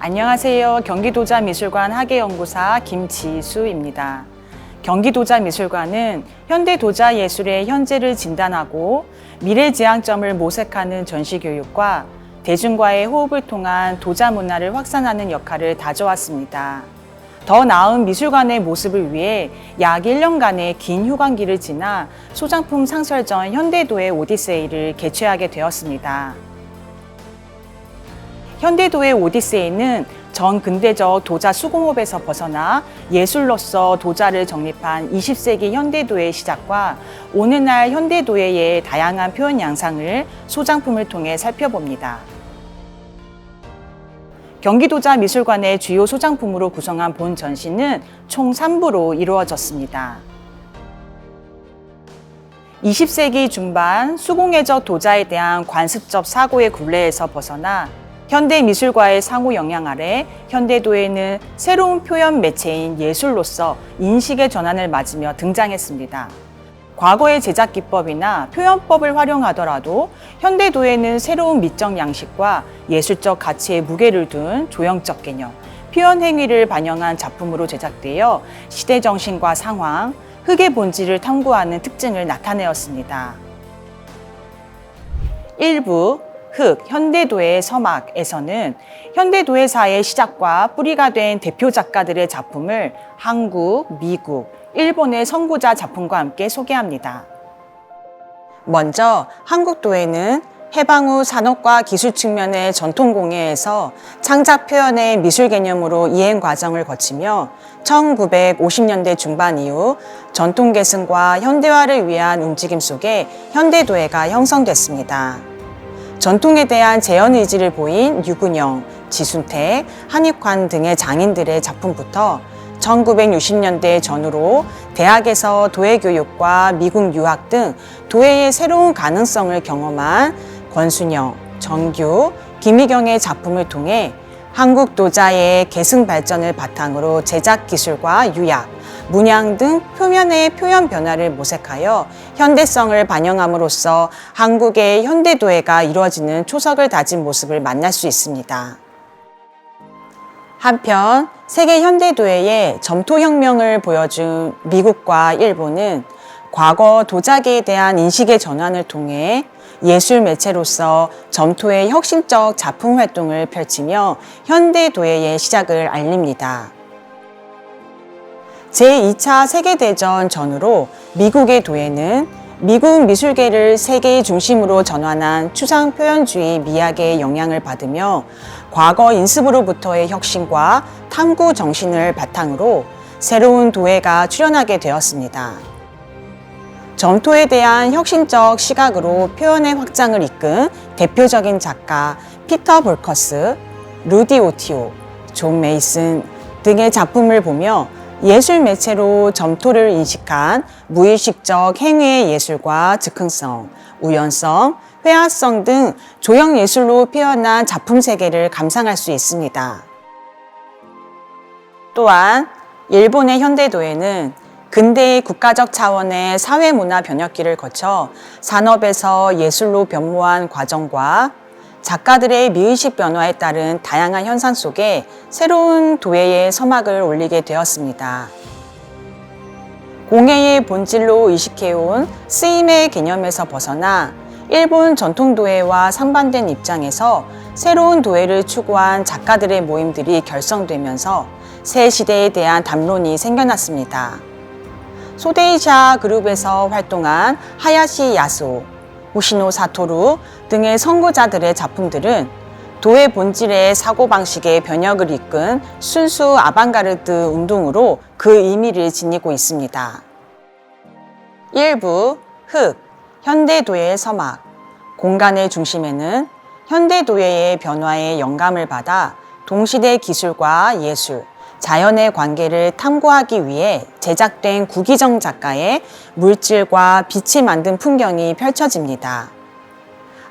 안녕하세요. 경기도자미술관 학예연구사 김지수입니다. 경기도자미술관은 현대도자예술의 현재를 진단하고 미래지향점을 모색하는 전시교육과 대중과의 호흡을 통한 도자문화를 확산하는 역할을 다져왔습니다. 더 나은 미술관의 모습을 위해 약 1년간의 긴 휴관기를 지나 소장품 상설 전 현대도의 오디세이를 개최하게 되었습니다. 현대도의 오디세이는 전 근대적 도자 수공업에서 벗어나 예술로서 도자를 정립한 20세기 현대도의 시작과 오늘날 현대도예의 다양한 표현 양상을 소장품을 통해 살펴봅니다. 경기도자미술관의 주요 소장품으로 구성한 본 전시는 총 3부로 이루어졌습니다. 20세기 중반 수공예적 도자에 대한 관습적 사고의 굴레에서 벗어나 현대미술과의 상호 영향 아래 현대도예는 새로운 표현 매체인 예술로서 인식의 전환을 맞으며 등장했습니다. 과거의 제작 기법이나 표현법을 활용하더라도 현대도예는 새로운 미적 양식과 예술적 가치에 무게를 둔 조형적 개념, 표현 행위를 반영한 작품으로 제작되어 시대 정신과 상황, 흙의 본질을 탐구하는 특징을 나타내었습니다. 1부 흙, 현대도예 서막에서는 현대도예사의 시작과 뿌리가 된 대표 작가들의 작품을 한국, 미국, 일본의 선구자 작품과 함께 소개합니다. 먼저 한국도예는 해방 후 산업과 기술 측면의 전통공예에서 창작 표현의 미술 개념으로 이행 과정을 거치며 1950년대 중반 이후 전통 계승과 현대화를 위한 움직임 속에 현대도예가 형성됐습니다. 전통에 대한 재현 의지를 보인 유근영, 지순택, 한익환 등의 장인들의 작품부터 1960년대 전후로 대학에서 도예 교육과 미국 유학 등 도예의 새로운 가능성을 경험한 권순영, 정규, 김희경의 작품을 통해 한국 도자의 계승 발전을 바탕으로 제작 기술과 유약, 문양 등 표면의 표현 변화를 모색하여 현대성을 반영함으로써 한국의 현대도예가 이루어지는 초석을 다진 모습을 만날 수 있습니다. 한편 세계 현대도예의 점토혁명을 보여준 미국과 일본은 과거 도자기에 대한 인식의 전환을 통해 예술 매체로서 점토의 혁신적 작품 활동을 펼치며 현대도예의 시작을 알립니다. 제2차 세계대전 전후로 미국의 도예는 미국 미술계를 세계의 중심으로 전환한 추상표현주의 미학의 영향을 받으며 과거 인습으로부터의 혁신과 탐구 정신을 바탕으로 새로운 도예가 출현하게 되었습니다. 점토에 대한 혁신적 시각으로 표현의 확장을 이끈 대표적인 작가 피터 볼커스, 루디 오티오, 존 메이슨 등의 작품을 보며 예술 매체로 점토를 인식한 무의식적 행위의 예술과 즉흥성, 우연성, 회화성 등 조형 예술로 표현한 작품 세계를 감상할 수 있습니다. 또한 일본의 현대도예는 근대의 국가적 차원의 사회문화 변혁기를 거쳐 산업에서 예술로 변모한 과정과 작가들의 미의식 변화에 따른 다양한 현상 속에 새로운 도예의 서막을 올리게 되었습니다. 공예의 본질로 의식해온 쓰임의 개념에서 벗어나 일본 전통도예와 상반된 입장에서 새로운 도예를 추구한 작가들의 모임들이 결성되면서 새 시대에 대한 담론이 생겨났습니다. 소데이샤 그룹에서 활동한 하야시 야수, 호시노 사토루 등의 선구자들의 작품들은 도예 본질의 사고방식의 변혁을 이끈 순수 아방가르드 운동으로 그 의미를 지니고 있습니다. 1부 흙, 현대도예의 서막, 공간의 중심에는 현대도예의 변화에 영감을 받아 동시대 기술과 예술, 자연의 관계를 탐구하기 위해 제작된 구기정 작가의 물질과 빛이 만든 풍경이 펼쳐집니다.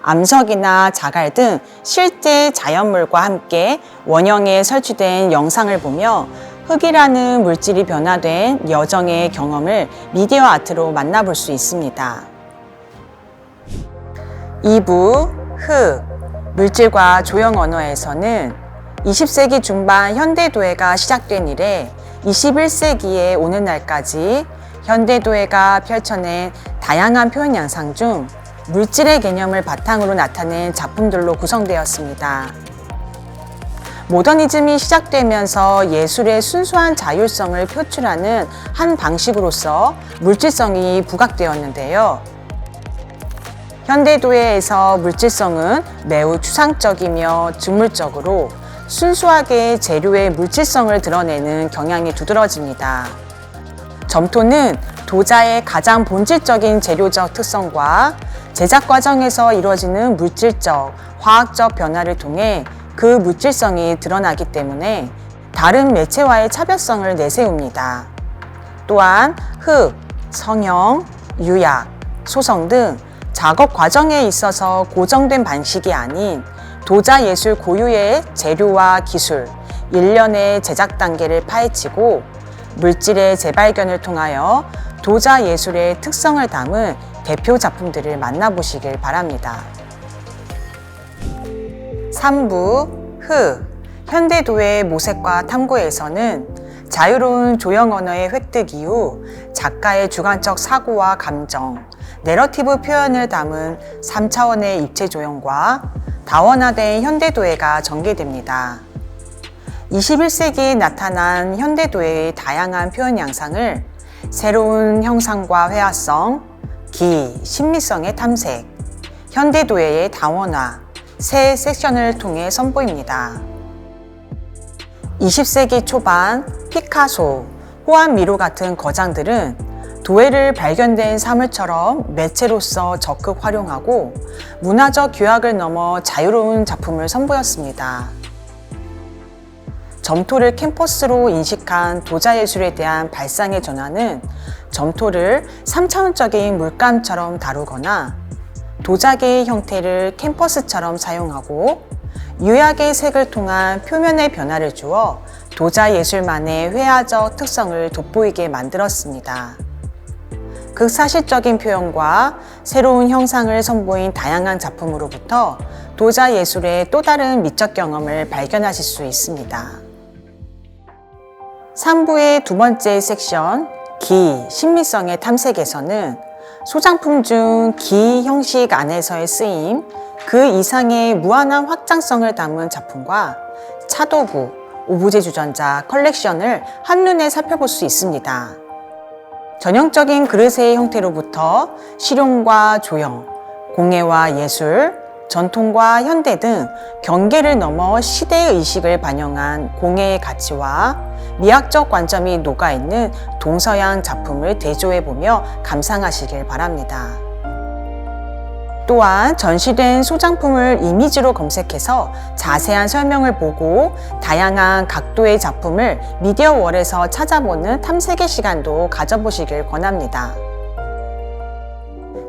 암석이나 자갈 등 실제 자연물과 함께 원형에 설치된 영상을 보며 흙이라는 물질이 변화된 여정의 경험을 미디어 아트로 만나볼 수 있습니다. 2부 흙, 물질과 조형 언어에서는 20세기 중반 현대도예가 시작된 이래 21세기에 오는 날까지 현대도예가 펼쳐낸 다양한 표현 양상 중 물질의 개념을 바탕으로 나타낸 작품들로 구성되었습니다. 모더니즘이 시작되면서 예술의 순수한 자율성을 표출하는 한 방식으로서 물질성이 부각되었는데요. 현대도예에서 물질성은 매우 추상적이며 직물적으로 순수하게 재료의 물질성을 드러내는 경향이 두드러집니다. 점토는 도자의 가장 본질적인 재료적 특성과 제작 과정에서 이루어지는 물질적, 화학적 변화를 통해 그 물질성이 드러나기 때문에 다른 매체와의 차별성을 내세웁니다. 또한 흙, 성형, 유약, 소성 등 작업 과정에 있어서 고정된 방식이 아닌 도자 예술 고유의 재료와 기술, 일련의 제작 단계를 파헤치고 물질의 재발견을 통하여 도자 예술의 특성을 담은 대표 작품들을 만나보시길 바랍니다. 3부 흙, 현대도예 모색과 탐구에서는 자유로운 조형 언어의 획득 이후 작가의 주관적 사고와 감정, 내러티브 표현을 담은 3차원의 입체 조형과 다원화된 현대도예가 전개됩니다. 21세기에 나타난 현대도예의 다양한 표현 양상을 새로운 형상과 회화성, 기, 신미성의 탐색, 현대도예의 다원화, 세 섹션을 통해 선보입니다. 20세기 초반 피카소, 호안 미로 같은 거장들은 도예를 발견된 사물처럼 매체로서 적극 활용하고 문화적 규약을 넘어 자유로운 작품을 선보였습니다. 점토를 캔버스로 인식한 도자예술에 대한 발상의 전환은 점토를 3차원적인 물감처럼 다루거나 도자기의 형태를 캔버스처럼 사용하고 유약의 색을 통한 표면의 변화를 주어 도자예술만의 회화적 특성을 돋보이게 만들었습니다. 극사실적인 표현과 새로운 형상을 선보인 다양한 작품으로부터 도자 예술의 또 다른 미적 경험을 발견하실 수 있습니다. 3부의 두 번째 섹션, 기, 신미성의 탐색에서는 소장품 중 기 형식 안에서의 쓰임, 그 이상의 무한한 확장성을 담은 작품과 차도구, 오브제 주전자 컬렉션을 한눈에 살펴볼 수 있습니다. 전형적인 그릇의 형태로부터 실용과 조형, 공예와 예술, 전통과 현대 등 경계를 넘어 시대의 의식을 반영한 공예의 가치와 미학적 관점이 녹아있는 동서양 작품을 대조해보며 감상하시길 바랍니다. 또한 전시된 소장품을 이미지로 검색해서 자세한 설명을 보고 다양한 각도의 작품을 미디어월에서 찾아보는 탐색의 시간도 가져보시길 권합니다.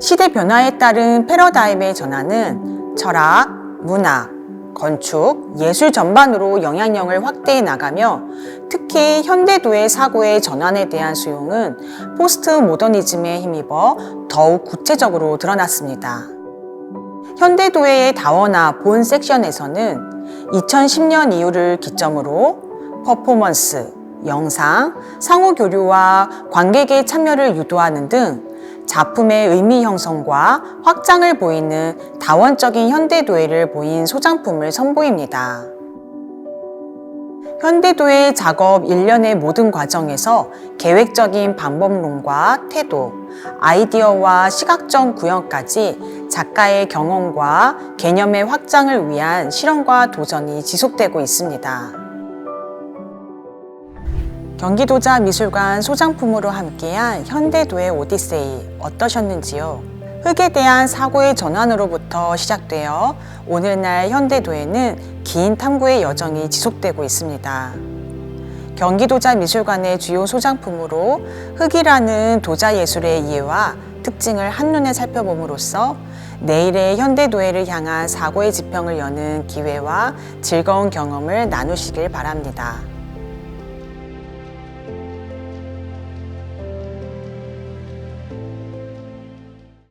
시대 변화에 따른 패러다임의 전환은 철학, 문학, 건축, 예술 전반으로 영향력을 확대해 나가며 특히 현대도의 사고의 전환에 대한 수용은 포스트 모더니즘에 힘입어 더욱 구체적으로 드러났습니다. 현대도예의 다원화 본 섹션에서는 2010년 이후를 기점으로 퍼포먼스, 영상, 상호교류와 관객의 참여를 유도하는 등 작품의 의미 형성과 확장을 보이는 다원적인 현대도예를 보인 소장품을 선보입니다. 현대도예 작업 일련의 모든 과정에서 계획적인 방법론과 태도, 아이디어와 시각적 구현까지 작가의 경험과 개념의 확장을 위한 실험과 도전이 지속되고 있습니다. 경기도자미술관 소장품으로 함께한 현대도예 오디세이 어떠셨는지요? 흙에 대한 사고의 전환으로부터 시작되어 오늘날 현대도예는 긴 탐구의 여정이 지속되고 있습니다. 경기도자미술관의 주요 소장품으로 흙이라는 도자예술의 이해와 특징을 한눈에 살펴봄으로써 내일의 현대도예를 향한 사고의 지평을 여는 기회와 즐거운 경험을 나누시길 바랍니다.